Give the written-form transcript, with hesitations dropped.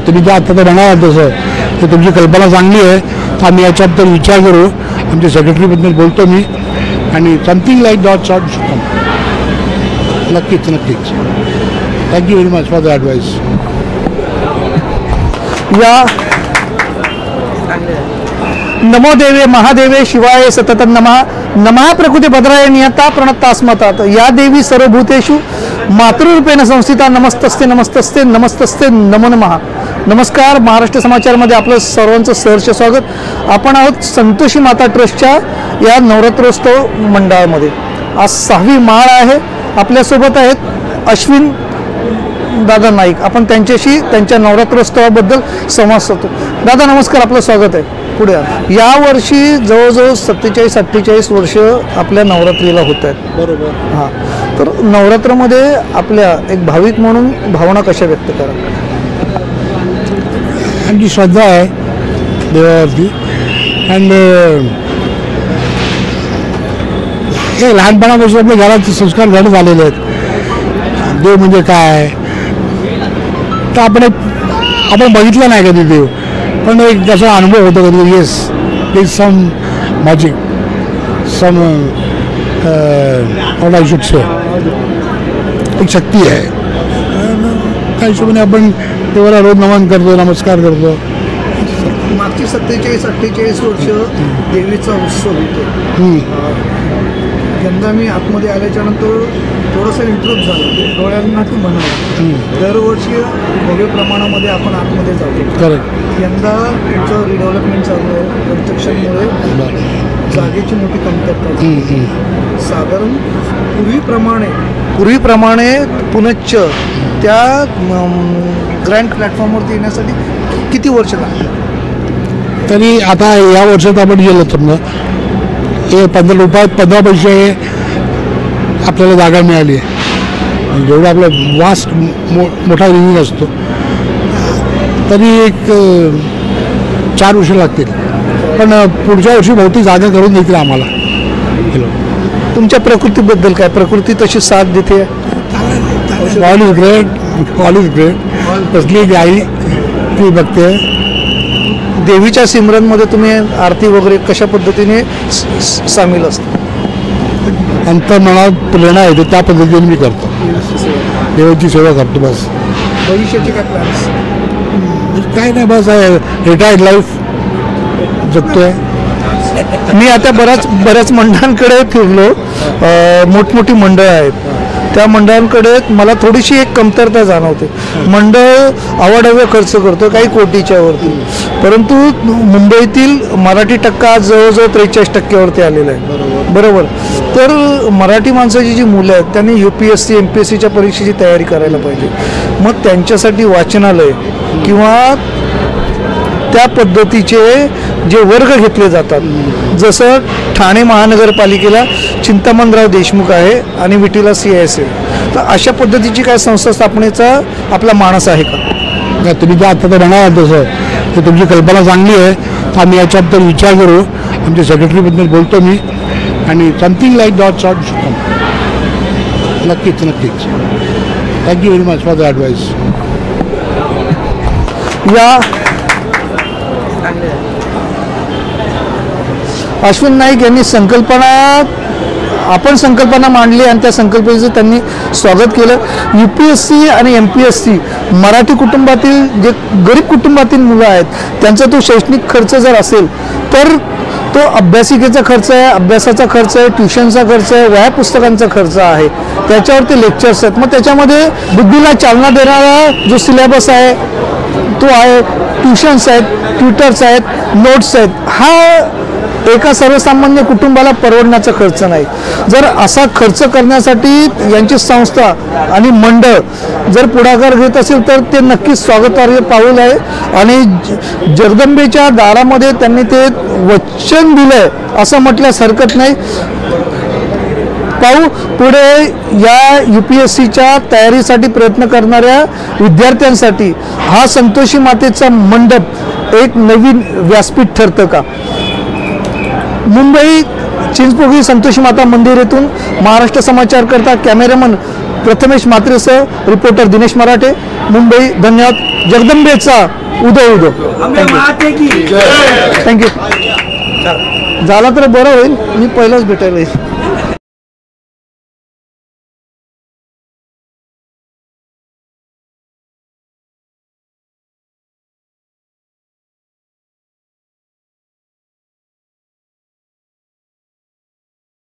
तुम्ही जे आता तर म्हणाल तसं तर तुमची कल्पना चांगली आहे. तर आम्ही याच्याबद्दल विचार करू. आमच्या सेक्रेटरीबद्दल बोलतो मी आणि समथिंग लाईक दॅट सॉर्ट नक्कीच नक्कीच. Thank you very much for the advice. या नमो देवे महादेवे शिवाय सतत नमः. नमः प्रकृती भद्राय नियता प्रणतास्मतात. या देवी सर्वभूतेषु मातृरूपेण संस्थिता. नमस्तस्ते नमस्तस्ते नमस्तस्ते नमो नमः. नमस्कार. महाराष्ट्र समाचारमध्ये आपलं सर्वांचं सहर्ष स्वागत. आपण आहोत संतोषी माता ट्रस्टच्या या नवरात्रोत्सव मंडळामध्ये. आज 6वी माळ आहे. आपल्यासोबत आहेत अश्विन दादा नाईक. आपण त्यांच्याशी त्यांच्या नवरात्रोत्सवाबद्दल संवाद साधतो. दादा नमस्कार, आपलं स्वागत आहे. पुढे यावर्षी जवळजवळ 47-48 वर्ष आपल्या नवरात्रीला होत आहेत. बरोबर. हां, तर नवरात्रामध्ये आपल्या एक भाविक म्हणून भावना कशा व्यक्त करा? आमची श्रद्धा आहे देवावरती. अँड हे लहानपणापासून आपल्या घरात संस्कार घडत आलेले आहेत. देव म्हणजे काय तर आपण बघितलं नाही कधी देव, पण एक त्याचा अनुभव होतो कधी. Yes is some magic, some what I should say, एक शक्ती आहे. त्या हिशोबाने आपण देवाला रोज नमन करतो, नमस्कार करतो. मागची 47-48 वर्ष देवीचा उत्सव होतो. यंदा मी आतमध्ये आल्याच्या नंतर थोडंसं इंटरप्ट झालं. डोळ्यांना की म्हणावं दरवर्षी भव्य प्रमाणामध्ये आपण आतमध्ये जातो. करेक्ट. यंदा तुमचं रिडेव्हलपमेंट चालू आहे. कन्स्ट्रक्शनमुळे जागेची मोठी कमतरता. साधारण पूर्वीप्रमाणे पुनश्च त्या ग्रँड प्लॅटफॉर्मवरती येण्यासाठी किती वर्ष लागतात? तरी आता या वर्षात आपण गेलो समजा हे 15 रुपयात 15 पैसे आपल्याला जागा मिळाली आहे. जेवढा आपला वास्ट मोठा रिव्ह्यू असतो तरी एक 4 वर्ष लागतील. पण पुढच्या वर्षी बहुतेक जागा करून देतील आम्हाला. तुमच्या प्रकृतीबद्दल काय? प्रकृती तशी साथ देते? All is great, all is great. कसली गाई ती बघते. देवीच्या सिमरनमध्ये तुम्ही आरती वगैरे कशा पद्धतीने सामील असता? अंतर्मनात प्रेरणा येते त्या पद्धतीने मी करतो. देवाची सेवा करतो. बस. भविष्याचे काय प्लॅन्स? काय नाही, बस रिटायर्ड लाईफ जगतोय. मी आता बऱ्याच मंडळांकडे फिरलो. मोठमोठी मंडळं आहेत. त्या मंडळांकडे मला थोडीशी एक कमतरता जाणवते. मंडळ आवाढव्य खर्च करतो काही कोटीच्या वरती, परंतु मुंबईतील मराठी टक्का आज जवळजवळ 43% आलेला आहे. बरोबर. तर मराठी माणसाची जी मुलं आहेत त्यांनी UPSC MPSCच्या परीक्षेची तयारी करायला पाहिजे. मग त्यांच्यासाठी वाचनालय किंवा त्या पद्धतीचे जे वर्ग घेतले जातात, जसं ठाणे महानगरपालिकेला चिंतामणराव देशमुख आहे आणि विटीला CIS आहे, तर अशा पद्धतीची काय संस्था स्थापनेचा आपला मानस आहे का? तुम्ही जे आता तर म्हणाल तसं तर तुमची कल्पना चांगली आहे. तर आम्ही याच्याबद्दल विचार करू. आमच्या सेक्रेटरीबद्दल बोलतो मी आणि समथिंग लाईक दॅट सॉर्ट नक्कीच नक्कीच. Thank you very much for the advice. या अश्विन नाईक यांनी संकल्पना मांडली आणि त्या संकल्पनेचं त्यांनी स्वागत केलं. UPSC आणि MPSC मराठी कुटुंबातील जे गरीब कुटुंबातील मुलं आहेत त्यांचा तो शैक्षणिक खर्च जर असेल तर तो अभ्यासिकेचा खर्च आहे, अभ्यासाचा खर्च आहे, ट्युशनचा खर्च आहे, वह्या पुस्तकांचा खर्च आहे, त्याच्यावरती लेक्चर्स आहेत. मग त्याच्यामध्ये बुद्धीला चालना देणारा जो सिलेबस आहे तो आहे, ट्युशन्स आहेत, ट्युटर्स आहेत, नोट्स आहेत. हा एका सर्वसामान्य कुटुंबाला परवडण्याचा खर्च नाही. जर असा खर्च करण्यासाठी यांची संस्था आणि मंडळ जर पुढाकार घेत असेल तर ते नक्कीच स्वागतार्ह पाऊल आहे. आणि जगदंबेच्या दारामध्ये त्यांनी ते वचन दिलंय असं म्हटल्यास हरकत नाही. पाहू पुढे या UPSCच्या तयारीसाठी प्रयत्न करणाऱ्या विद्यार्थ्यांसाठी हा संतोषी मातेचा मंडप एक नवीन व्यासपीठ ठरतं का? मुंबई चिंचपोकळी संतोषी माता मंदिर येथून महाराष्ट्र समाचार करता कॅमेरामन प्रथमेश म्हात्रेसह रिपोर्टर दिनेश मराठे, मुंबई. धन्यवाद. जगदंबेचा उदो उदो. थँक्यू. झाला तर बरं होईल, मी पहिलाच भेटायला येईल.